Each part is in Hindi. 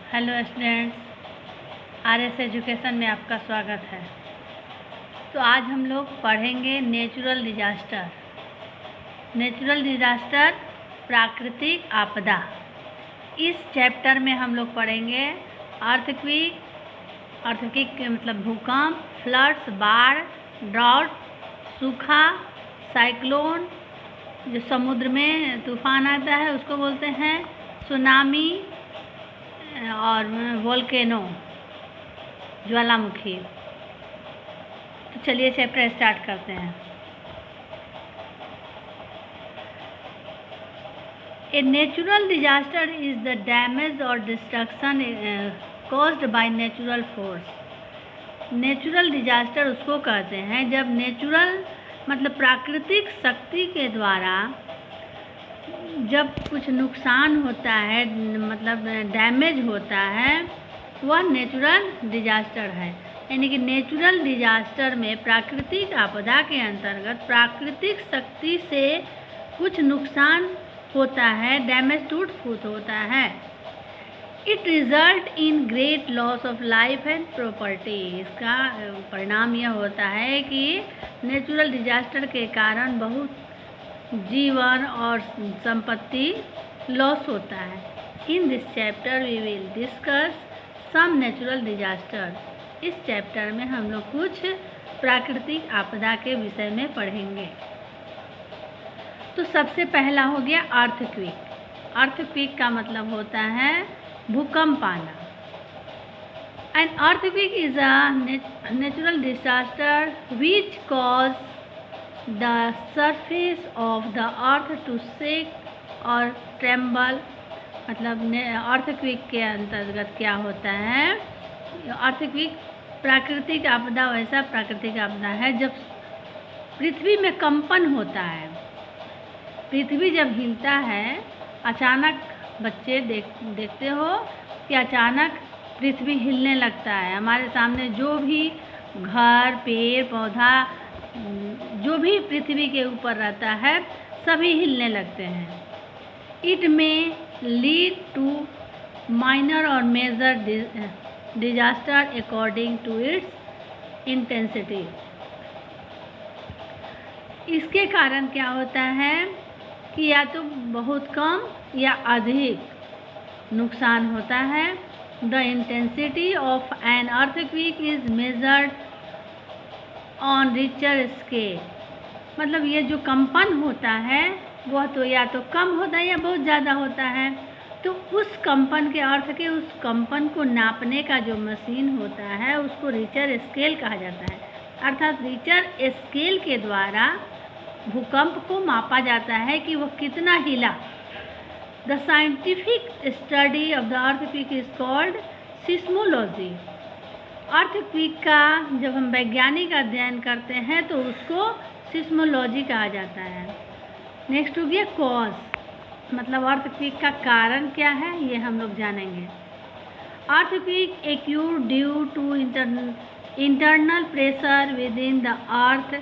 हेलो स्टूडेंट्स, आरएस एजुकेशन में आपका स्वागत है। तो आज हम लोग पढ़ेंगे नेचुरल डिजास्टर। नेचुरल डिजास्टर प्राकृतिक आपदा। इस चैप्टर में हम लोग पढ़ेंगे अर्थक्वेक के मतलब भूकंप, फ्लड्स, बाढ़, ड्राउट, सूखा, साइक्लोन, जो समुद्र में तूफान आता है उसको बोलते हैं, सुनामी और वोल्केनो, ज्वालामुखी। तो चलिए चैप्टर स्टार्ट करते हैं। A natural disaster is the damage और destruction caused by natural force. Natural disaster उसको कहते हैं जब नेचुरल मतलब प्राकृतिक शक्ति के द्वारा जब कुछ नुकसान होता है, मतलब डैमेज होता है, वह नेचुरल डिजास्टर है। यानी कि नेचुरल डिजास्टर में प्राकृतिक आपदा के अंतर्गत प्राकृतिक शक्ति से कुछ नुकसान होता है, डैमेज टूट फूट होता है। It result in great loss of life and property. इसका परिणाम यह होता है कि नेचुरल डिजास्टर के कारण बहुत जीवन और संपत्ति लॉस होता है। In this chapter we will discuss some natural disaster. इस चैप्टर में हम लोग कुछ प्राकृतिक आपदा के विषय में पढ़ेंगे। तो सबसे पहला हो गया अर्थक्वेक। अर्थक्वेक का मतलब होता है भूकंप आना। An earthquake is a natural disaster which cause the surface of the earth to shake और tremble। मतलब अर्थक्वेक के अंतर्गत क्या होता है, अर्थक्वेक प्राकृतिक आपदा वैसा प्राकृतिक आपदा है जब पृथ्वी में कंपन होता है। पृथ्वी जब हिलता है, अचानक बच्चे देखते हो कि अचानक पृथ्वी हिलने लगता है। हमारे सामने जो भी घर, पेड़, पौधा, जो भी पृथ्वी के ऊपर रहता है, सभी हिलने लगते हैं। It may lead to minor और major disaster according to its intensity. इसके कारण क्या होता है कि या तो बहुत कम या अधिक नुकसान होता है। The intensity of an earthquake is measured on Richter scale. मतलब ये जो कंपन होता है वह तो या तो कम होता है या बहुत ज़्यादा होता है। तो उस कंपन के अर्थ के उस कंपन को नापने का जो मशीन होता है उसको रिचर स्केल कहा जाता है। अर्थात रिचर स्केल के द्वारा भूकंप को मापा जाता है कि वह कितना हिला। The scientific study of the earthquake is called seismology. Earthquake का जब हम वैज्ञानिक अध्ययन करते हैं तो उसको सिस्मोलॉजी कहा जाता है। नेक्स्ट हो गया कॉज, मतलब अर्थक्वेक का कारण क्या है ये हम लोग जानेंगे। Earthquake occur due to internal pressure within the earth.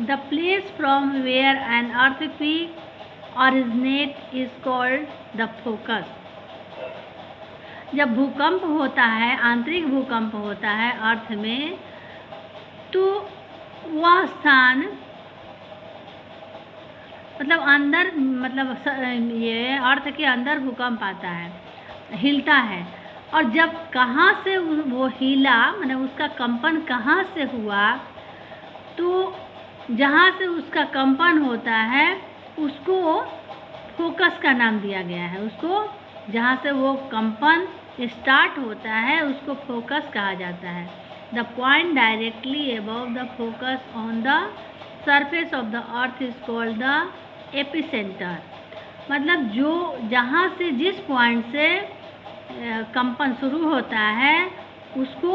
The place from where an earthquake originate is called the focus. जब भूकंप होता है, आंतरिक भूकंप होता है अर्थ में, तो वह स्थान मतलब अंदर, मतलब ये अर्थ के अंदर भूकंप आता है, हिलता है। और जब कहाँ से वो हिला, मतलब उसका कंपन कहाँ से हुआ, तो जहाँ से उसका कंपन होता है उसको फोकस का नाम दिया गया है। उसको जहाँ से वो कंपन स्टार्ट होता है उसको फोकस कहा जाता है। The point directly above the focus on the surface of the earth is called the epicentre. मतलब जो जहाँ से जिस पॉइंट से कंपन शुरू होता है उसको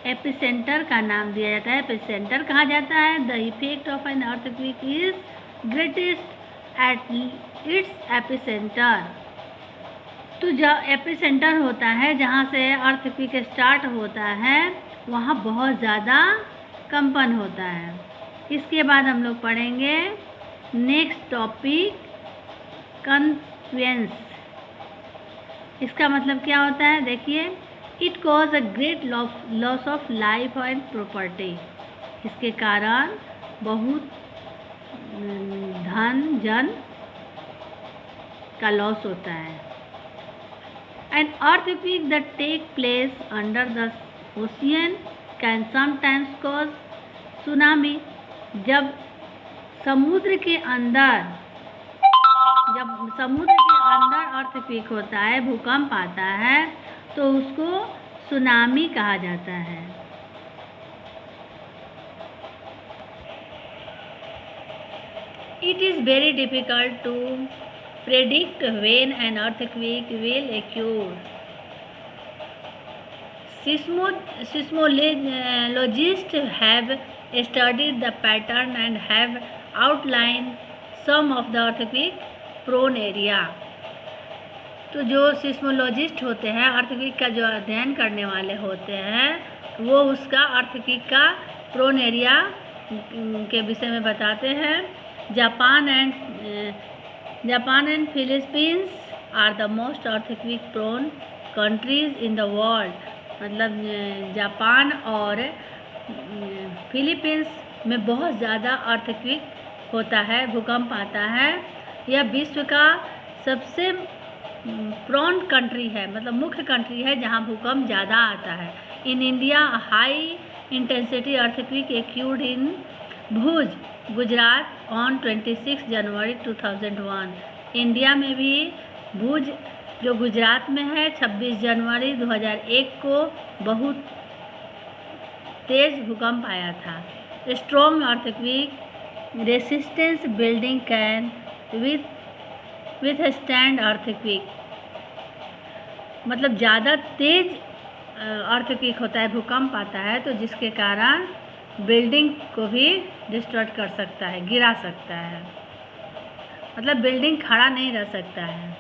एपिसेंटर का नाम दिया जाता है, एपिसेंटर कहा जाता है। The effect of an earthquake is greatest at its epicentre. तो जब एपिसेंटर होता है, जहाँ से अर्थक्वेक स्टार्ट होता है, वहाँ बहुत ज़्यादा कंपन होता है। इसके बाद हम लोग पढ़ेंगे नेक्स्ट टॉपिक कन्फ्लुएंस। इसका मतलब क्या होता है, देखिए, it cause a great loss of life and property, इसके कारण बहुत धन जन का लॉस होता है। And earthquake that take place under the ocean can sometimes cause tsunami, जब समुद्र के अंदर अर्थक्वेक होता है, भूकंप आता है, तो उसको सुनामी कहा जाता है। It is very difficult to predict when an earthquake will occur. Seismologists have studied the pattern and have outlined some of the earthquake prone area. तो जो सिस्मोलॉजिस्ट होते हैं, अर्थक्वेक का जो अध्ययन करने वाले होते हैं, वो उसका अर्थक्वेक का प्रोन एरिया के विषय में बताते हैं। Japan and Philippines are the most earthquake prone countries in the world, मतलब जापान और फिलीपींस में बहुत ज़्यादा अर्थक्वेक होता है, भूकंप आता है। यह विश्व का सबसे प्रोन कंट्री है, मतलब मुख्य कंट्री है जहां भूकंप ज़्यादा आता है। In India high intensity earthquake occurred in Bhuj, Gujarat on 26 January 2001। India में भी भुज जो गुजरात में है 26 जनवरी 2001 को बहुत तेज भूकंप आया था। Strong earthquake resistance building can with stand earthquake, मतलब ज़्यादा तेज अर्थक्वेक होता है, भूकंप आता है, तो जिसके कारण बिल्डिंग को भी डिस्ट्रॉय कर सकता है, गिरा सकता है, मतलब बिल्डिंग खड़ा नहीं रह सकता है।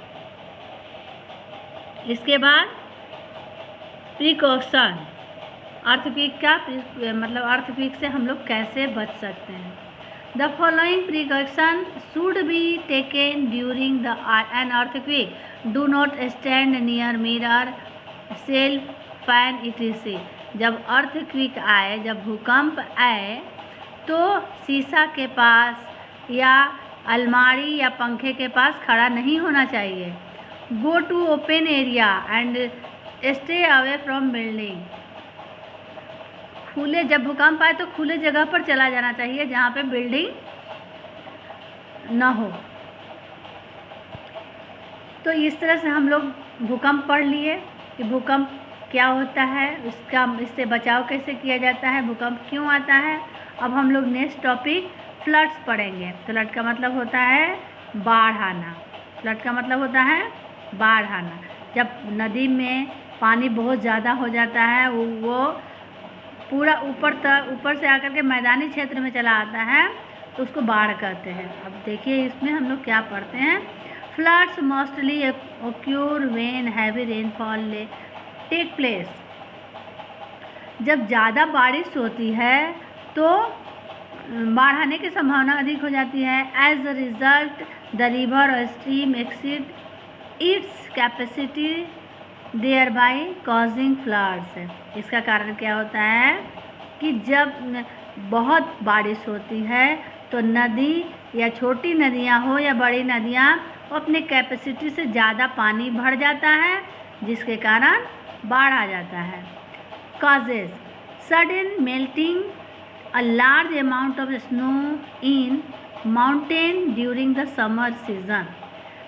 इसके बाद प्रिकॉशन, अर्थक्वेक का मतलब अर्थक्वेक से हम लोग कैसे बच सकते हैं। The following precaution should be taken during an earthquake. Do not stand near mirror, shelf, fan, etc. जब अर्थक्वेक आए, जब भूकंप आए, तो शीशा के पास या अलमारी या पंखे के पास खड़ा नहीं होना चाहिए। Go to open area and stay away from building. खुले, जब भूकंप आए तो खुले जगह पर चला जाना चाहिए जहाँ पे बिल्डिंग न हो। तो इस तरह से हम लोग भूकंप पढ़ लिए कि भूकंप क्या होता है, इससे बचाव कैसे किया जाता है, भूकंप क्यों आता है। अब हम लोग नेक्स्ट टॉपिक फ्लड्स पढ़ेंगे। फ्लड का मतलब होता है बाढ़ आना। फ्लड का मतलब होता है बाढ़ आना। जब नदी में पानी बहुत ज़्यादा हो जाता है, वो पूरा ऊपर से आकर के मैदानी क्षेत्र में चला आता है, तो उसको बाढ़ कहते हैं। अब देखिए इसमें हम लोग क्या पढ़ते हैं। Floods mostly occur when heavy rainfall take place, जब ज़्यादा बारिश होती है तो बाढ़ आने की संभावना अधिक हो जाती है। As a result the river और stream exceed its capacity thereby causing floods. इसका कारण क्या होता है कि जब बहुत बारिश होती है तो नदी या छोटी नदियां हो या बड़ी नदियां, अपने कैपेसिटी से ज़्यादा पानी भर जाता है, जिसके कारण बाढ़ आ जाता है। Causes sudden melting a large amount of snow in mountain during the summer season.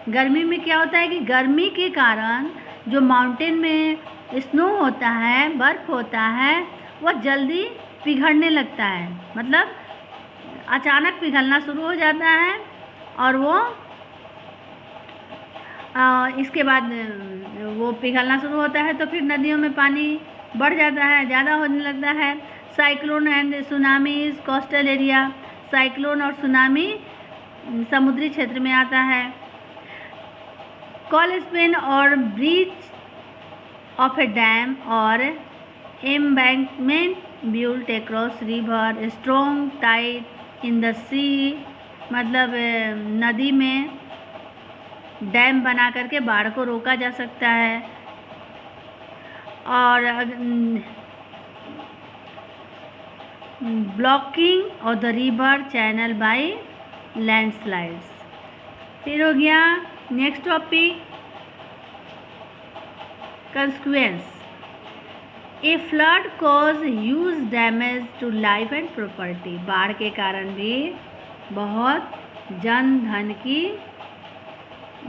गर्मी में क्या होता है कि गर्मी के कारण जो माउंटेन में स्नो होता है, बर्फ़ होता है, वह जल्दी पिघलने लगता है, मतलब अचानक पिघलना शुरू हो जाता है। और वो इसके बाद वो पिघलना शुरू होता है तो फिर नदियों में पानी बढ़ जाता है, ज़्यादा होने लगता है। Cyclone and tsunami coastal area, cyclone और सुनामी समुद्री क्षेत्र में आता है। कॉल स्पेन और ब्रीच ऑफ ए डैम और embankment built across river, strong tide in the sea, मतलब नदी में डैम बना करके बाढ़ को रोका जा सकता है। और blocking of the river channel by landslides. फिर हो गया next topic consequence. A flood cause huge damage to life and property. बाढ़ के कारण भी बहुत जन धन की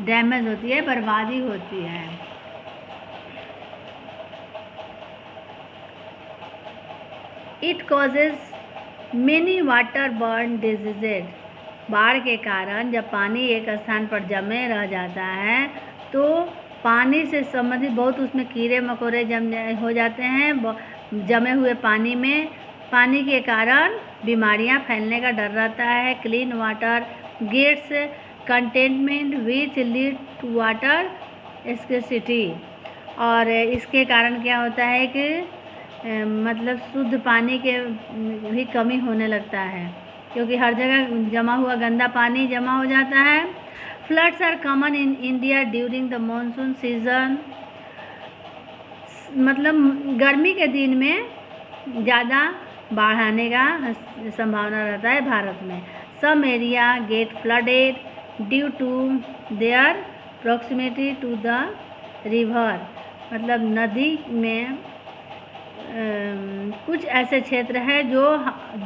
डैमेज होती है, बर्बादी होती है। It causes many water burn diseases. बाढ़ के कारण जब पानी एक स्थान पर जमे रह जाता है तो पानी से संबंधित बहुत उसमें कीड़े मकोड़े हो जाते हैं। जमे हुए पानी में पानी के कारण बीमारियां फैलने का डर रहता है। Clean water gets containment which lead to water scarcity. और इसके कारण क्या होता है कि मतलब शुद्ध पानी के भी कमी होने लगता है, क्योंकि हर जगह जमा हुआ गंदा पानी जमा हो जाता है। Floods are common in India during the monsoon season. मतलब गर्मी के दिन में ज़्यादा बाढ़ आने का संभावना रहता है भारत में। Some area get flooded due to their proximity to the river. मतलब नदी में कुछ ऐसे क्षेत्र है जो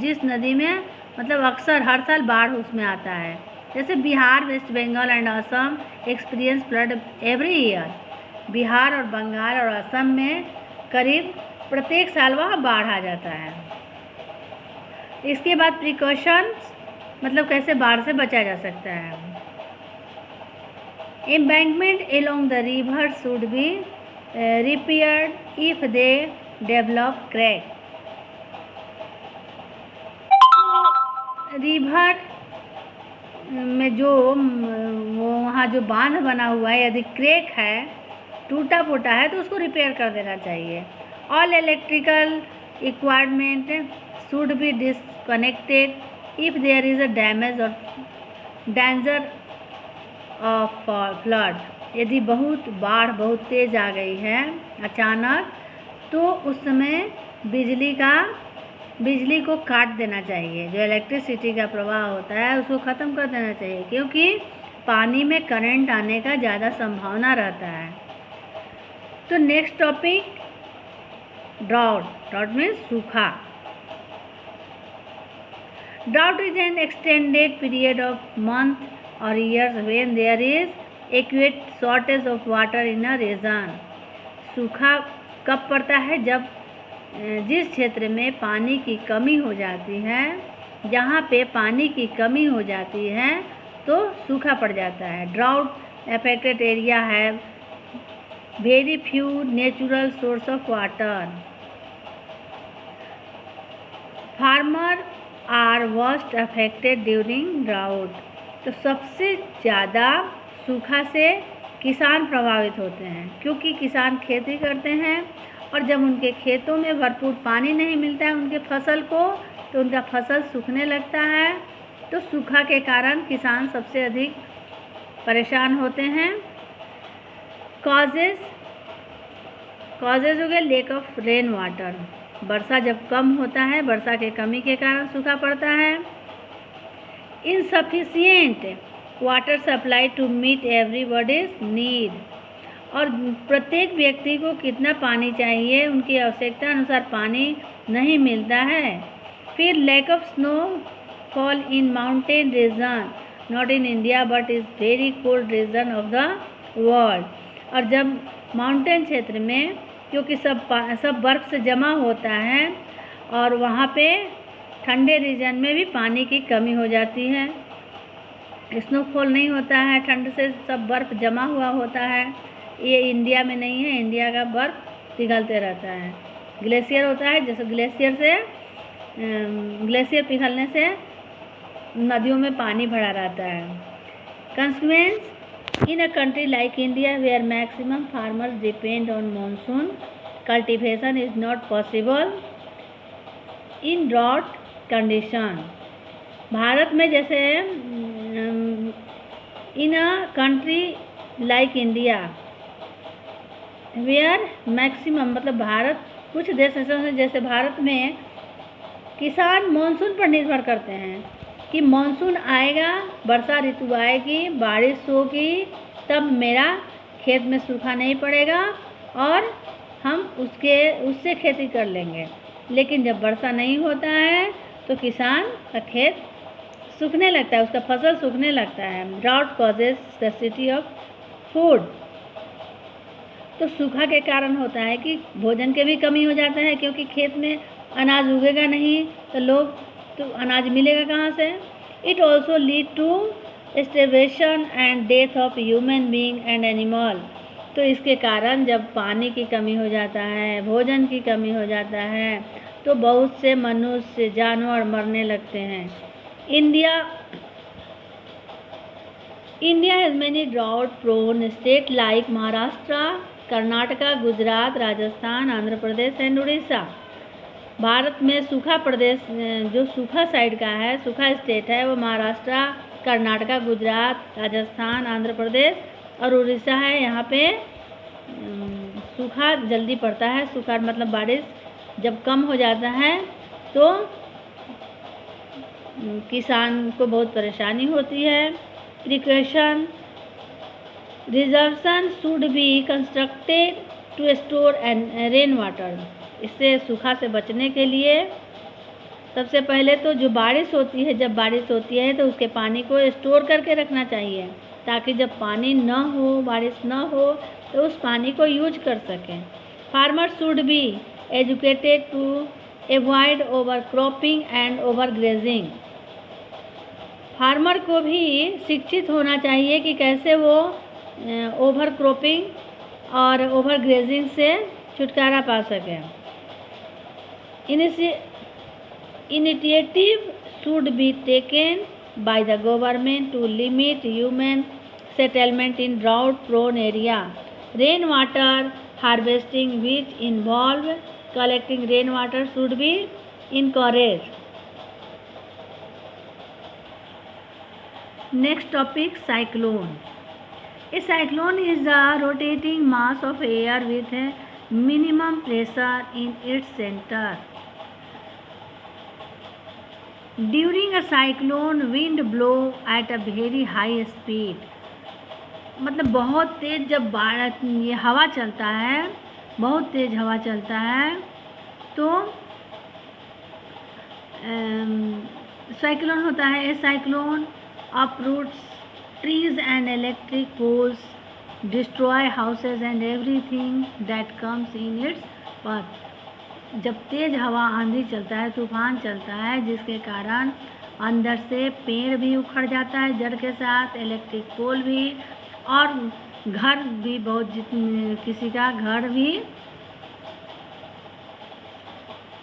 जिस नदी में मतलब अक्सर हर साल बाढ़ उसमें आता है। जैसे Bihar, West Bengal and Assam experience flood every year. Bihar और बंगाल और असम में करीब प्रत्येक साल वहाँ बाढ़ आ जाता है। इसके बाद प्रिकॉशंस, मतलब कैसे बाढ़ से बचा जा सकता है। Embankment along the river should be repaired if they develop crack. River में जो वो वहाँ जो बांध बना हुआ है यदि क्रैक है, टूटा फूटा है, तो उसको रिपेयर कर देना चाहिए। All electrical equipment should be disconnected if there is a damage और डेंजर ऑफ फ्लड। यदि बहुत बाढ़ बहुत तेज़ आ गई है अचानक, तो उस समय बिजली को काट देना चाहिए। जो इलेक्ट्रिसिटी का प्रवाह होता है उसको ख़त्म कर देना चाहिए, क्योंकि पानी में करंट आने का ज़्यादा संभावना रहता है। तो next topic drought. Drought means सूखा। Drought is an extended period of month और years when there is acute shortage of water in a region. सूखा कब पड़ता है? जब जिस क्षेत्र में पानी की कमी हो जाती है, जहाँ पे पानी की कमी हो जाती है तो सूखा पड़ जाता है। ड्राउट अफेक्टेड एरिया है very few natural source of water. Farmer are worst affected during drought. तो सबसे ज़्यादा सूखा से किसान प्रभावित होते हैं, क्योंकि किसान खेती करते हैं और जब उनके खेतों में भरपूर पानी नहीं मिलता है उनके फसल को, तो उनका फसल सूखने लगता है। तो सूखा के कारण किसान सबसे अधिक परेशान होते हैं। कॉजेज़ हो गया लेक ऑफ रेन वाटर। वर्षा जब कम होता है, वर्षा के कमी के कारण सूखा पड़ता है। Insufficient water supply to meet everybody's need. और प्रत्येक व्यक्ति को कितना पानी चाहिए, उनकी आवश्यकता अनुसार पानी नहीं मिलता है। फिर lack of snow fall in mountain region, not in India but is very cold region of the world. और जब माउंटेन क्षेत्र में, क्योंकि सब बर्फ़ से जमा होता है और वहाँ पे ठंडे रीजन में भी पानी की कमी हो जाती है। स्नोफॉल नहीं होता है, ठंड से सब बर्फ़ जमा हुआ होता है। ये इंडिया में नहीं है, इंडिया का बर्फ़ पिघलते रहता है। ग्लेशियर होता है, जैसे ग्लेशियर पिघलने से नदियों में पानी भरा रहता है। Consequence in a country like India where maximum farmers depend on monsoon, cultivation is not possible in drought condition. Bharat में जैसे in a country like India where maximum, मतलब भारत, कुछ देश ऐसे हैं जैसे भारत में किसान मानसून पर निर्भर करते हैं कि मानसून आएगा, वर्षा ऋतु आएगी, बारिश होगी, तब मेरा खेत में सूखा नहीं पड़ेगा और हम उससे खेती कर लेंगे। लेकिन जब वर्षा नहीं होता है तो किसान का खेत सूखने लगता है, उसका फसल सूखने लगता है। Drought causes scarcity of food, तो सूखा के कारण होता है कि भोजन के भी कमी हो जाता है, क्योंकि खेत में अनाज उगेगा नहीं तो अनाज मिलेगा कहाँ से। It also lead to starvation and death of human being and animal, तो इसके कारण जब पानी की कमी हो जाता है, भोजन की कमी हो जाता है, तो बहुत से मनुष्य, जानवर मरने लगते हैं। India has many drought prone states like Maharashtra, Karnataka, Gujarat, Rajasthan, Andhra Pradesh and Orissa. Bharat में सूखा प्रदेश, जो सूखा साइड का है, सूखा स्टेट है, वो महाराष्ट्र, कर्नाटका, गुजरात, राजस्थान, आंध्र प्रदेश और उड़ीसा है। यहाँ पे सूखा जल्दी पड़ता है। सूखा मतलब बारिश जब कम हो जाता है तो किसान को बहुत परेशानी होती है। Irrigation reservation should be constructed to store rain water, इससे सूखा से बचने के लिए सबसे पहले तो जो बारिश होती है, जब बारिश होती है तो उसके पानी को स्टोर करके रखना चाहिए, ताकि जब पानी न हो, बारिश न हो, तो उस पानी को यूज कर सकें। Farmer should be educated to avoid over cropping and over grazing, farmer को भी शिक्षित होना चाहिए कि कैसे वो ओवर क्रॉपिंग और ओवर ग्रेजिंग से छुटकारा पा सकें। Initiative should be taken by the government to limit human settlement in drought prone area. Rain water harvesting which involve collecting rain water should be encouraged. Next topic, cyclone. A cyclone is the rotating mass of air with a minimum pressure in its center. During a cyclone, wind blow at a very high speed. मतलब बहुत तेज़ जब ये हवा चलता है, बहुत तेज़ हवा चलता है, तो साइक्लोन होता है। ए cyclone uproots trees and electric poles, destroy houses and everything that comes in its path. जब तेज़ हवा, आंधी चलता है, तूफान चलता है, जिसके कारण अंदर से पेड़ भी उखड़ जाता है जड़ के साथ, इलेक्ट्रिक पोल भी, और घर भी बहुत, किसी का घर भी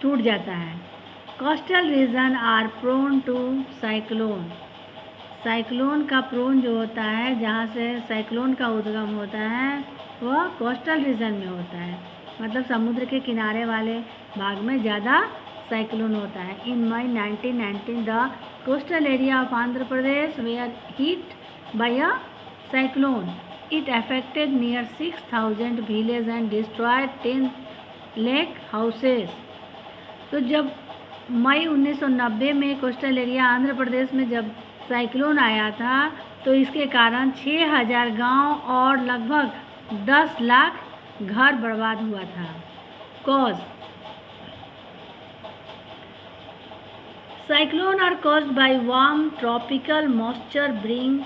टूट जाता है। Coastal region are prone to cyclone. Cyclone का प्रोन जो होता है, जहाँ से साइक्लोन का उद्गम होता है, वह कोस्टल रीजन में होता है, मतलब समुद्र के किनारे वाले भाग में ज़्यादा साइक्लोन होता है। In May 1919 the coastal area of Andhra Pradesh were hit by a cyclone. It affected near 6000 village and destroyed 10 lakh houses. तो जब मई 1990 में कोस्टल एरिया आंध्र प्रदेश में जब साइक्लोन आया था, तो इसके कारण 6000 गांव और लगभग 10 लाख घर बर्बाद हुआ था। Cause cyclone are caused by warm tropical moisture bring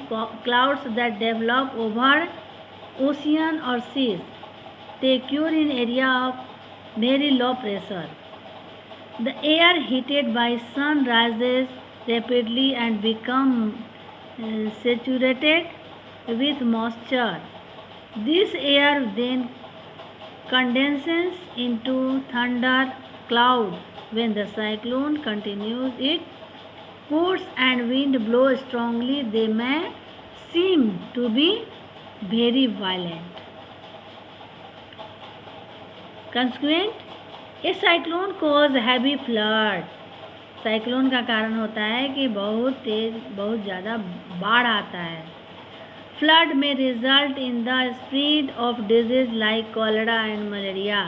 clouds that develop over ocean और seas. They occur in area of very low pressure. The air heated by sun rises rapidly and become saturated with moisture. This air then condenses into thunder cloud. When the cyclone continues its course and wind blows strongly, they may seem to be very violent. Consequent, ये साइक्लोन कोज हैवी फ्लड। साइक्लोन का कारण होता है कि बहुत तेज़, बहुत ज़्यादा बाढ़ आता है। फ्लड में result in the spread of disease like cholera and malaria.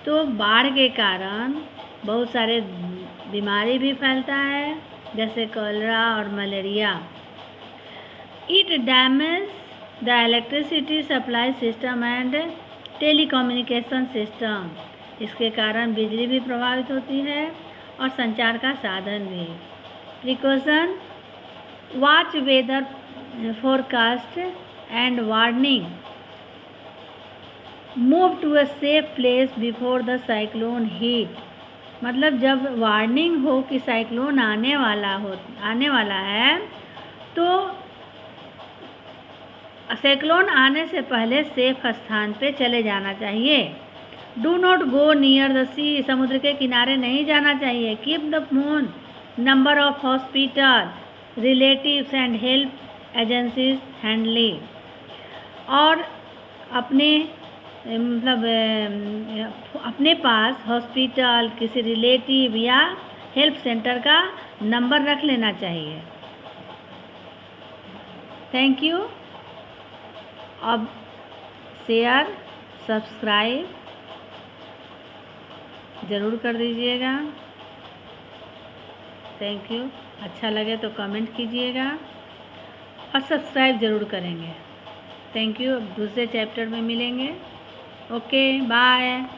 तो बाढ़ के कारण बहुत सारे बीमारी भी फैलता है, जैसे कॉलेरा और malaria. It damage the electricity supply system and telecommunication system. इसके कारण बिजली भी प्रभावित होती है और संचार का साधन भी। Precaution: watch weather forecast and warning. Move to a safe place before the cyclone hit. मतलब जब वार्निंग हो कि साइक्लोन आने वाला है, तो साइक्लोन आने से पहले सेफ स्थान पे चले जाना चाहिए। Do not go near the sea. समुद्र के किनारे नहीं जाना चाहिए। Keep the phone number of hospital, relatives and help agencies handy. और अपने पास हॉस्पिटल, किसी रिलेटिव या हेल्प सेंटर का नंबर रख लेना चाहिए। Thank you. अब शेयर सब्सक्राइब ज़रूर कर दीजिएगा। Thank you. अच्छा लगे तो कमेंट कीजिएगा और सब्सक्राइब ज़रूर करेंगे। Thank you. अब दूसरे चैप्टर में मिलेंगे। Okay, bye.